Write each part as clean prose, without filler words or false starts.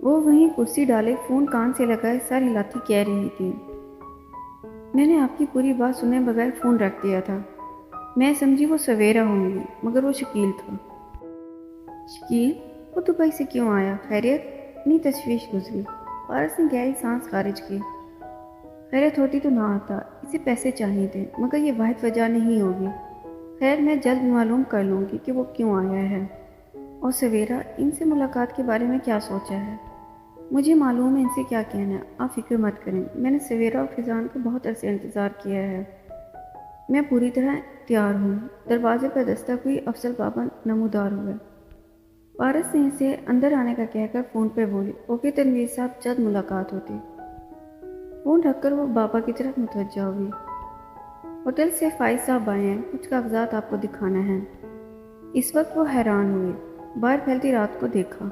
وہ وہیں کرسی ڈالے فون کان سے لگائے سر ہلاتی کہہ رہی تھی، میں نے آپ کی پوری بات سنے بغیر فون رکھ دیا تھا۔ میں سمجھی وہ سویرا ہوں گی، مگر وہ شکیل تھا۔ شکیل؟ وہ دبئی سے کیوں آیا؟ خیریت؟ اتنی تشویش گزری۔ پارس نے گہری سانس خارج کی۔ خیریت ہوتی تو نہ آتا، اسے پیسے چاہیے تھے، مگر یہ واحد وجہ نہیں ہوگی۔ خیر، میں جلد معلوم کر لوں گی کہ وہ کیوں آیا ہے، اور سویرا ان سے ملاقات کے بارے میں کیا سوچا ہے۔ مجھے معلوم ہے ان سے کیا کہنا ہے، آپ فکر مت کریں۔ میں نے سویرا اور فضان کا بہت عرصے انتظار کیا ہے۔ میں پوری طرح تیار ہوں۔ دروازے پر دستک ہوئی، افضل بابا نمودار ہوئے۔ پارس نے اسے اندر آنے کا کہہ کر فون پہ بولی، اوکے تنویر صاحب، جلد ملاقات ہوتی۔ فون رکھ کر وہ بابا کی طرف متوجہ ہوئی۔ ہوٹل سے فائز صاحب آئے ہیں، کچھ کاغذات آپ کو دکھانا ہے۔ اس وقت وہ حیران ہوئے، باہر پھیلتی رات کو دیکھا۔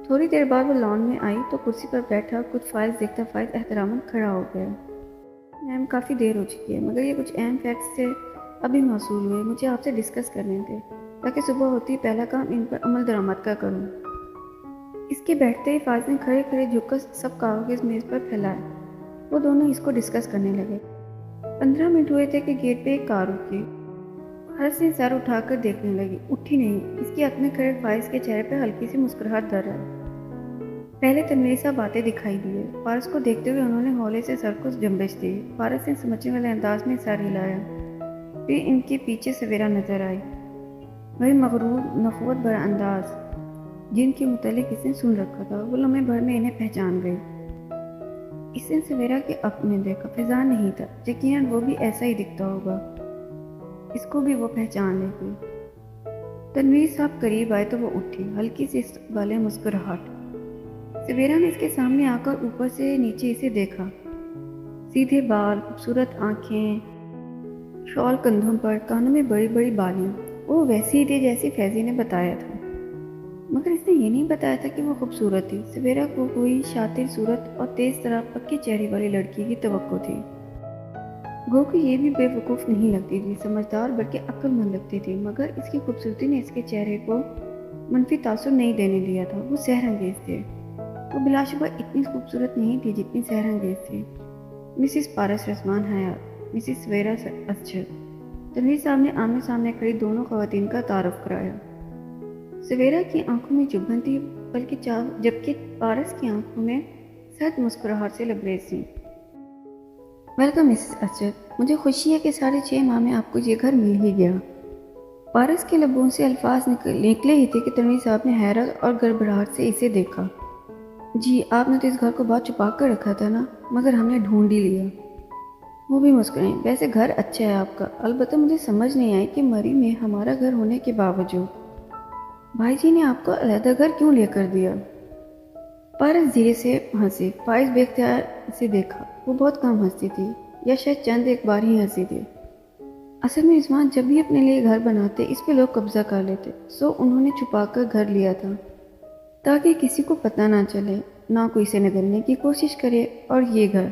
تھوڑی دیر بعد وہ لان میں آئی تو کرسی پر بیٹھا کچھ فائلز دیکھتا فائز احتراماً کھڑا ہو گیا۔ میم، کافی دیر ہو چکی ہے، مگر یہ کچھ اہم فیکٹس سے ابھی موصول ہوئے، مجھے آپ سے ڈسکس کرنے تھے تاکہ صبح ہوتی پہلا کام ان پر عمل درآمد کا کروں۔ اس کے بیٹھتے ہی فائز نے کھڑے کھڑے جھک کر سب کاغذ میز پر پھیلائے۔ وہ دونوں اس کو ڈسکس کرنے لگے۔ 15 منٹ ہوئے تھے کہ گیٹ پہ ایک کار رکی۔ فارس نے سر اٹھا کر دیکھنے لگی، اٹھی نہیں۔ اس کی عتمے کھڑے فائز کے چہرے پہ ہلکی سی مسکراہٹ در آئی۔ پہلے تنویر صاحب آتے دکھائی دیے۔ فارس کو دیکھتے ہوئے انہوں نے ہولے سے سر کو جنبش دی۔ فارس نے سمجھنے والے انداز میں سر ہلایا۔ پھر ان کے پیچھے سویرا نظر آئی، وہی مغرور نخوت بھرا انداز جن کے متعلق اس نے سن رکھا تھا۔ وہ لمحے بھر میں انہیں پہچان گئی۔ اس نے سویرا کے اپ میں دیکھا، فضان نہیں تھا، یقیناً وہ بھی ایسا ہی دکھتا ہوگا، اس کو بھی وہ پہچان لے گی۔ تنویر صاحب قریب آئے تو وہ اٹھی، ہلکی سی والے مسکراہٹ۔ سویرا نے اس کے سامنے آ کر اوپر سے نیچے اسے دیکھا۔ سیدھے بال، خوبصورت آنکھیں، شال کندھوں پر، کانوں میں بڑی بڑی بالیاں۔ وہ ویسی ہی تھی جیسی فیضی نے بتایا تھا، مگر اس نے یہ نہیں بتایا تھا کہ وہ خوبصورت تھی۔ سویرا کو کوئی شاطر صورت اور تیز طرح پکے چہرے والی لڑکی کی توقع تھی۔ گو کہ یہ بھی بے وقوف نہیں لگتی تھی، سمجھدار بلکہ عقل مند لگتی تھی، مگر اس کی خوبصورتی نے اس کے چہرے کو منفی تاثر نہیں دینے دیا تھا۔ وہ سحر انگیز تھے۔ وہ بلا شبہ اتنی خوبصورت نہیں تھی جتنی سحر انگیز تھی۔ مسز پارس رضوان حیات، مسز سویرا اسجد۔ تنویر صاحب نے آمنے سامنے کھڑی دونوں خواتین کا تعارف کرایا۔ سویرا کی آنکھوں میں چبھن تھی، جبکہ پارس کی آنکھوں میں سرد مسکراہٹ سے لبریز تھی۔ ویلکم مسز اسجد، مجھے خوشی ہے کہ 6.5 ماہ میں آپ کو یہ گھر مل ہی گیا۔ پارس کے لبوں سے الفاظ نکلے ہی تھے کہ تنویر صاحب نے حیرت اور گڑبڑاہٹ سے اسے دیکھا۔ جی، آپ نے تو اس گھر کو بہت چھپا کر رکھا تھا نا، مگر ہم نے ڈھونڈ ہی لیا۔ وہ بھی مسکرائیں۔ ویسے گھر اچھا ہے آپ کا، البتہ مجھے سمجھ نہیں آئی کہ مری میں ہمارا گھر ہونے کے باوجود بھائی جی نے آپ کو علیحدہ گھر کیوں لے کر دیا؟ پارس دھیرے سے ہنسی۔ فائز بے اختیار سے دیکھا۔ وہ بہت کم ہنسی تھی، یا شاید چند ایک بار ہی ہنسی تھی۔ اصل میں رضوان جب بھی اپنے لیے گھر بناتے اس پہ لوگ قبضہ کر لیتے، سو انہوں نے چھپا کر گھر لیا تھا تاکہ کسی کو پتہ نہ چلے، نہ کوئی اسے نگلنے کی کوشش کرے۔ اور یہ گھر،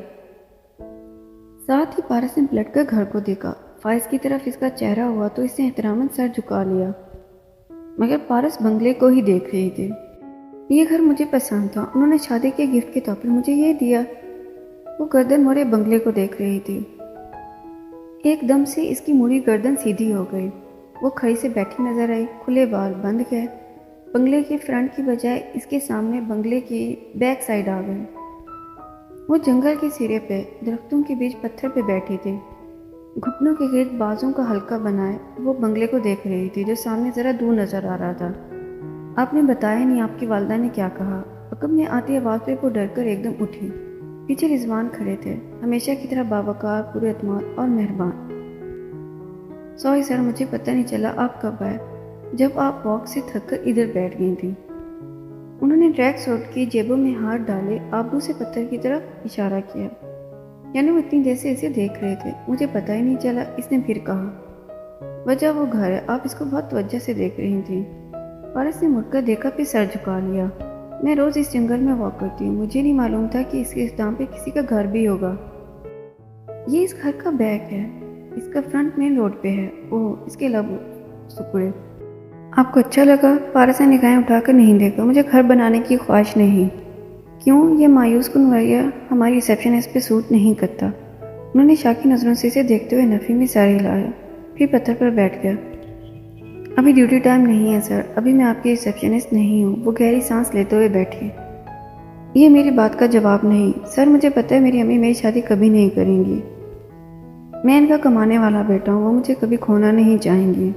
ساتھ ہی پارس نے پلٹ کر گھر کو دیکھا۔ فائز کی طرف اس کا چہرہ ہوا تو اس نے احتراماً سر جھکا لیا، مگر پارس بنگلے کو ہی دیکھ رہی تھی۔ یہ گھر مجھے پسند تھا، انہوں نے شادی کے گفٹ کے طور پر مجھے یہ دیا۔ وہ گردن موڑے بنگلے کو دیکھ رہی تھی۔ ایک دم سے اس کی موڑی گردن سیدھی ہو گئی۔ وہ کھڑی سے بیٹھی نظر آئی، کھلے بال بند گئے، بنگلے کے فرنٹ کی بجائے اس کے سامنے بنگلے کی بیک سائڈ آ گئے۔ وہ جنگل کے سرے پہ درختوں کے بیچ پتھر پہ بیٹھی تھی، گھٹنوں کے گرد بازوں کا حلقہ بنائے۔ وہ بنگلے کو دیکھ رہی تھی جو سامنے ذرا دور نظر آ رہا تھا۔ آپ نے بتایا نہیں آپ کی والدہ نے کیا کہا؟ عقب میں آتی آواز پہ وہ ڈر کر ایک دم اٹھی۔ پیچھے رضوان کھڑے تھے، ہمیشہ کی طرح باوقار، پورے اعتماد اور مہربان۔ سوری سر، مجھے پتہ نہیں چلا آپ کب آئے، جب آپ واک سے تھک کر ادھر بیٹھ گئی تھیں۔ انہوں نے ٹریک سوٹ کی جیبوں میں ہاتھ ڈالے، آبرو سے پتھر کی طرف اشارہ کیا، یعنی وہ اتنی دیر سے اسے دیکھ رہے تھے۔ مجھے پتہ ہی نہیں چلا، اس نے پھر کہا۔ وجہ وہ گھر ہے، آپ اس کو بہت توجہ سے دیکھ رہی تھیں۔ پارس نے مڑ کر دیکھا، پھر سر جھکا لیا۔ میں روز اس جنگل میں واک کرتی ہوں، مجھے نہیں معلوم تھا کہ اس کے اختتام پہ کسی کا گھر بھی ہوگا۔ یہ اس گھر کا بیک ہے، اس کا فرنٹ مین روڈ پہ ہے۔ اوہ، اس کے لب سکڑے۔ آپ کو اچھا لگا؟ پارس نے نگاہیں اٹھا کر نہیں دیکھا۔ مجھے گھر بنانے کی خواہش نہیں، کیوں یہ مایوس کن رویہ ہماری ریسیپشنسٹ پہ سوٹ نہیں کرتا۔ انہوں نے شاکی نظروں سے اسے دیکھتے ہوئے نفی میں سر ہلایا، پھر پتھر پر بیٹھ گیا۔ ابھی ڈیوٹی ٹائم نہیں ہے سر، ابھی میں آپ کی ریسیپشنسٹ نہیں ہوں۔ وہ گہری سانس لیتے ہوئے بیٹھی۔ یہ میری بات کا جواب نہیں سر، مجھے پتہ ہے میری امی میری شادی کبھی نہیں کریں گی۔ میں ان کا کمانے والا بیٹا ہوں، وہ مجھے کبھی کھونا نہیں چاہیں گی۔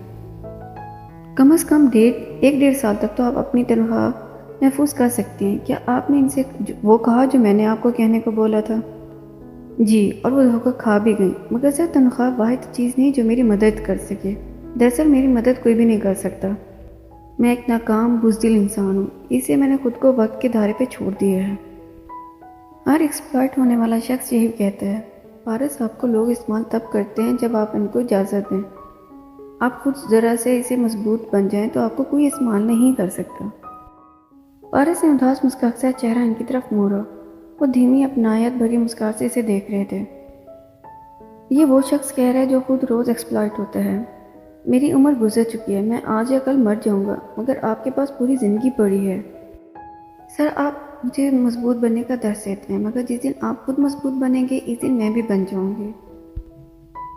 کم از کم 1.5 سال تک تو آپ اپنی تنخواہ محفوظ کر سکتے ہیں۔ کیا آپ نے ان سے وہ کہا جو میں نے آپ کو کہنے کو بولا تھا؟ جی، اور وہ دھوکہ کھا بھی گئی۔ مگر سر، تنخواہ واحد چیز نہیں جو میری مدد کر سکے۔ دراصل میری مدد کوئی بھی نہیں کر سکتا۔ میں ایک ناکام بزدل انسان ہوں، اس لیے میں نے خود کو وقت کے دھارے پہ چھوڑ دیا ہے۔ ہر ایکسپلائٹ ہونے والا شخص یہی کہتا ہے۔ پارس، آپ کو لوگ استعمال تب کرتے ہیں جب آپ ان کو اجازت دیں۔ آپ خود ذرا سے اسے مضبوط بن جائیں تو آپ کو کوئی استعمال نہیں کر سکتا۔ پارس نے اداس مسکراہٹ سے چہرہ ان کی طرف موڑا۔ وہ دھیمی اپنائیت بھری مسکراہٹ سے اسے دیکھ رہے تھے۔ یہ وہ شخص کہہ رہا ہے جو خود روز ایکسپلائٹ ہوتا ہے۔ میری عمر گزر چکی ہے، میں آج یا کل مر جاؤں گا، مگر آپ کے پاس پوری زندگی پڑی ہے۔ سر، آپ مجھے مضبوط بننے کا درس دیتے ہیں، مگر جس دن آپ خود مضبوط بنیں گے اس دن میں بھی بن جاؤں گی۔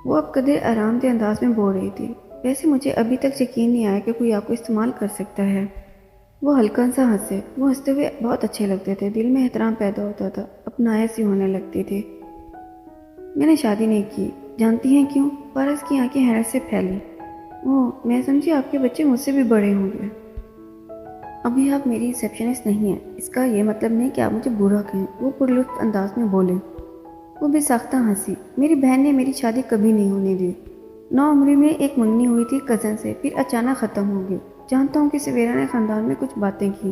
وہ اب قدر آرام دہ انداز میں بول رہی تھی۔ ویسے مجھے ابھی تک یقین نہیں آیا کہ کوئی آپ کو استعمال کر سکتا ہے۔ وہ ہلکا سا ہنسے۔ وہ ہنستے ہوئے بہت اچھے لگتے تھے، دل میں احترام پیدا ہوتا تھا، اپنائیت سی ہونے لگتی تھی۔ میں نے شادی نہیں کی، جانتی ہیں کیوں؟ پارس کی آنکھیں حیرت سے پھیلی۔ اوہ، میں سمجھی آپ کے بچے مجھ سے بھی بڑے ہوں گے۔ ابھی آپ میری ریسیپشنسٹ نہیں ہیں، اس کا یہ مطلب نہیں کہ آپ مجھے برا کہیں، وہ پرلطف انداز میں بولے۔ وہ بھی ساختہ ہنسی۔ میری بہن نے میری شادی کبھی نہیں ہونے دی۔ 9 عمری میں ایک منگنی ہوئی تھی کزن سے، پھر اچانک ختم ہو گئی۔ جانتا ہوں کہ سویرا نے خاندان میں کچھ باتیں کی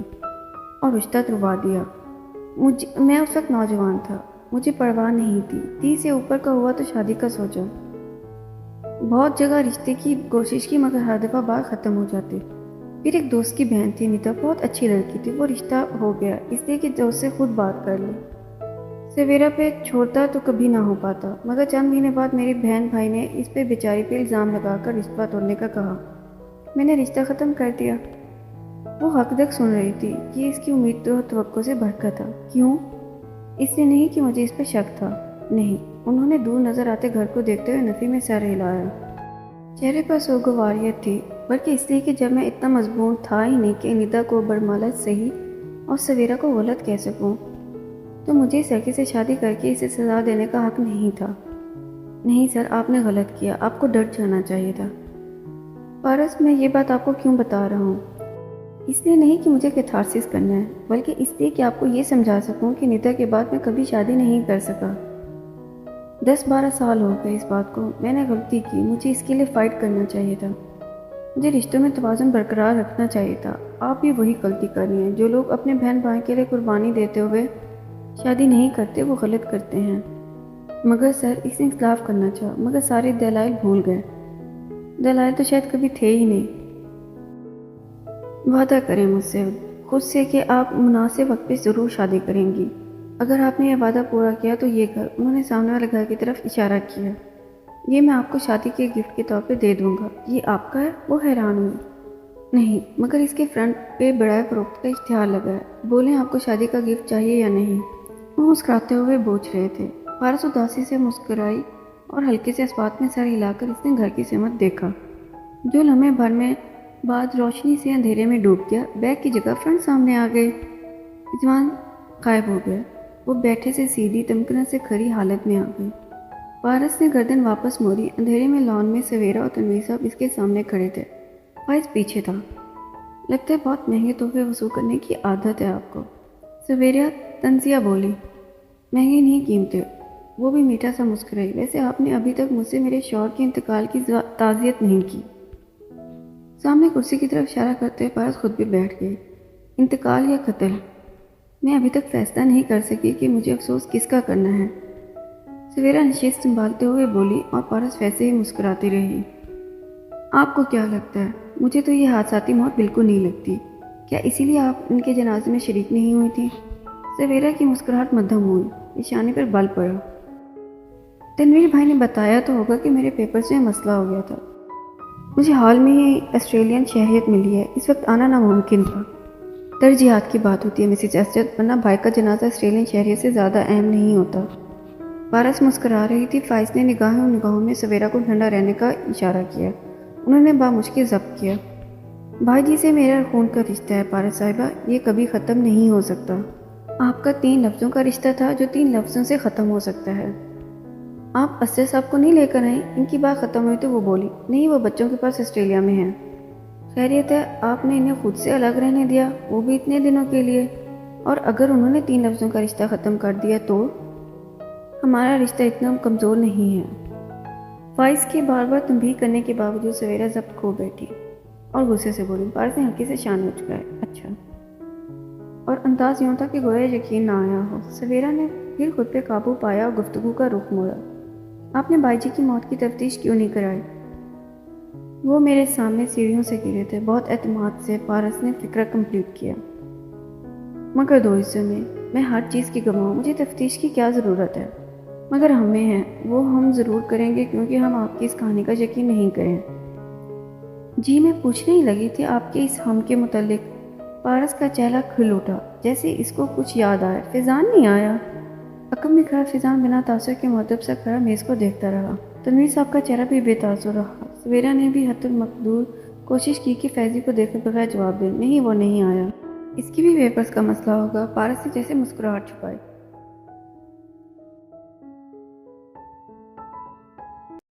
اور رشتہ تروا دیا۔ میں اس وقت نوجوان تھا، مجھے پرواہ نہیں تھی۔ 30 سے اوپر کا ہوا تو شادی کا سوچا۔ بہت جگہ رشتے کی کوشش کی، مگر ہر دفعہ بات ختم ہو جاتی۔ پھر ایک دوست کی بہن تھی نیتا، بہت اچھی لڑکی تھی، وہ رشتہ ہو گیا اس لیے کہ دوست سے خود بات کر لی۔ سویرا پہ چھوڑتا تو کبھی نہ ہو پاتا، مگر چند مہینے بعد میری بہن بھائی نے اس پہ بیچاری پہ الزام لگا کر رشتہ توڑنے کا کہا۔ میں نے رشتہ ختم کر دیا۔ وہ حق دق سن رہی تھی کہ اس کی امید تو توقع سے بڑھ کر تھا۔ کیوں؟ اس لیے نہیں کہ مجھے اس پہ شک تھا، نہیں۔ انہوں نے دور نظر آتے گھر کو دیکھتے ہوئے نفی میں سر ہلایا۔ چہرے پر سوگواریت تھی، بلکہ اس لیے کہ جب میں اتنا مضمون تھا ہی نہیں کہ نیتا کو برمالت صحیح اور سویرا کو غلط کہہ سکوں، تو مجھے اس لڑکی سے شادی کر کے اسے سزا دینے کا حق نہیں تھا۔ نہیں سر، آپ نے غلط کیا، آپ کو ڈر جانا چاہیے تھا۔ پارس، میں یہ بات آپ کو کیوں بتا رہا ہوں؟ اس لیے نہیں کہ مجھے کیتھارسس کرنا ہے، بلکہ اس لیے کہ آپ کو یہ سمجھا سکوں کہ نیتا کے بعد میں کبھی شادی نہیں کر سکا۔ 10-12 سال ہو گئے اس بات کو۔ میں نے غلطی کی، مجھے اس کے لیے فائٹ کرنا چاہیے تھا۔ مجھے رشتوں میں توازن برقرار رکھنا چاہیے تھا۔ آپ بھی وہی غلطی کر رہی ہیں۔ جو لوگ اپنے بہن بھائی کے لیے قربانی دیتے ہوئے شادی نہیں کرتے وہ غلط کرتے ہیں۔ مگر سر، اس نے اختلاف کرنا چاہا، مگر سارے دلائل بھول گئے۔ دلائل تو شاید کبھی تھے ہی نہیں۔ وعدہ کریں مجھ سے خود سے کہ آپ مناسب وقت پہ ضرور شادی کریں گی۔ اگر آپ نے یہ وعدہ پورا کیا تو یہ گھر، انہوں نے سامنے والے گھر کی طرف اشارہ کیا، یہ میں آپ کو شادی کے گفٹ کے طور پہ دے دوں گا۔ یہ آپ کا ہے؟ وہ حیران ہوئی۔ نہیں، مگر اس کے فرنٹ پہ برائے فروخت کا اشتہار لگا ہے۔ بولیں آپ کو شادی کا گفٹ چاہیے یا نہیں؟ وہ مسکراتے ہوئے پوچھ رہے تھے۔ پارس اداسی سے مسکرائی اور ہلکے سے اس بات میں سر ہلا کر اس نے گھر کی سمت دیکھا، جو لمحے بھر میں بعد روشنی سے اندھیرے میں ڈوب گیا۔ بیگ کی جگہ فرنٹ سامنے آ گئے۔ رضوان غائب ہو گیا۔ وہ بیٹھے سے سیدھی تمکنت سے کھڑی حالت میں آ گئی۔ پارس نے گردن واپس موڑی۔ اندھیرے میں لان میں سویرا اور تنویر صاحب اس کے سامنے کھڑے تھے۔ فائز پیچھے تھا۔ لگتا ہے بہت مہنگے تحفے وصول کرنے کی عادت ہے آپ کو، سویرا تنزیہ بولی۔ مہنگی نہیں، قیمتیں۔ وہ بھی میٹھا سا مسکرائی۔ ویسے آپ نے ابھی تک مجھ سے میرے شوہر کے انتقال کی تعزیت نہیں کی۔ سامنے کرسی کی طرف اشارہ کرتے ہوئے پارس خود بھی بیٹھ گئی۔ انتقال یا قتل، میں ابھی تک فیصلہ نہیں کر سکی کہ مجھے افسوس کس کا کرنا ہے، سویرا نشست سنبھالتے ہوئے بولی، اور پارس ویسے ہی مسکراتی رہی۔ آپ کو کیا لگتا ہے؟ مجھے تو یہ حادثاتی موت بالکل نہیں لگتی۔ کیا اسی لیے آپ ان کے جنازے میں شریک نہیں ہوئی تھی؟ سویرا کی مسکراہٹ مدھم ہوئی، نشانے پر بل پڑا۔ تنویر بھائی نے بتایا تو ہوگا کہ میرے پیپرز میں مسئلہ ہو گیا تھا۔ مجھے حال میں ہی آسٹریلین شہریت ملی ہے، اس وقت آنا ناممکن تھا۔ ترجیحات کی بات ہوتی ہے مسز اسجد، ورنہ بھائی کا جنازہ آسٹریلین شہریت سے زیادہ اہم نہیں ہوتا۔ پارس مسکرا رہی تھی۔ فائز نے نگاہوں میں سویرا کو ٹھنڈا رہنے کا اشارہ کیا۔ انہوں نے بامشکل ضبط کیا۔ بھائی جی سے میرا خون کا رشتہ ہے پارس صاحبہ، یہ کبھی ختم نہیں ہو سکتا۔ آپ کا 3 لفظوں کا رشتہ تھا جو 3 لفظوں سے ختم ہو سکتا ہے۔ آپ اسجد صاحب کو نہیں لے کر آئیں؟ ان کی بات ختم ہوئی تو وہ بولی، نہیں، وہ بچوں کے پاس آسٹریلیا میں ہیں۔ خیریت ہے، آپ نے انہیں خود سے الگ رہنے دیا، وہ بھی اتنے دنوں کے لیے؟ اور اگر انہوں نے 3 لفظوں کا رشتہ ختم کر دیا تو؟ ہمارا رشتہ اتنا کمزور نہیں ہے۔ فائز کی بار بار تنبیہ کرنے کے باوجود سویرا ضبط کھو بیٹھی اور غصے سے بولی۔ پارس نے ہلکی سے شانے اچکائے۔ اچھا، اور انداز یوں تھا کہ گویا یقین نہ آیا ہو۔ سویرا نے پھر خود پہ قابو پایا اور گفتگو کا رخ موڑا۔ آپ نے بھائی جی کی موت کی تفتیش کیوں نہیں کرائی؟ وہ میرے سامنے سیڑھیوں سے گرے تھے، بہت اعتماد سے۔ پارس نے فکرہ کمپلیٹ کیا۔ مگر 2 حصوں میں ہر چیز کی گواہ ہوں، مجھے تفتیش کی کیا ضرورت ہے؟ مگر ہمیں ہے، وہ ہم ضرور کریں گے، کیونکہ ہم آپ کی اس کہانی کا یقین نہیں کریں۔ جی میں پوچھنے ہی لگی تھی آپ کے اس ہم کے متعلق۔ پارس کا چہرہ کھل اٹھا، جیسے اس کو کچھ یاد آیا۔ فیضان نہیں آیا؟ عقب میں کھڑا فیضان بنا تاثر کے مؤدب سا کھڑا میز کو دیکھتا رہا۔ تنویر صاحب کا چہرہ بھی بے تاثر رہا۔ سویرا نے بھی حتی المقدور کوشش کی کہ فیضی کو دیکھے بغیر جواب دے، نہیں، وہ نہیں آیا۔ اس کی بھی ویپرز کا مسئلہ ہوگا۔ پارس نے جیسے مسکراہٹ چھپائی۔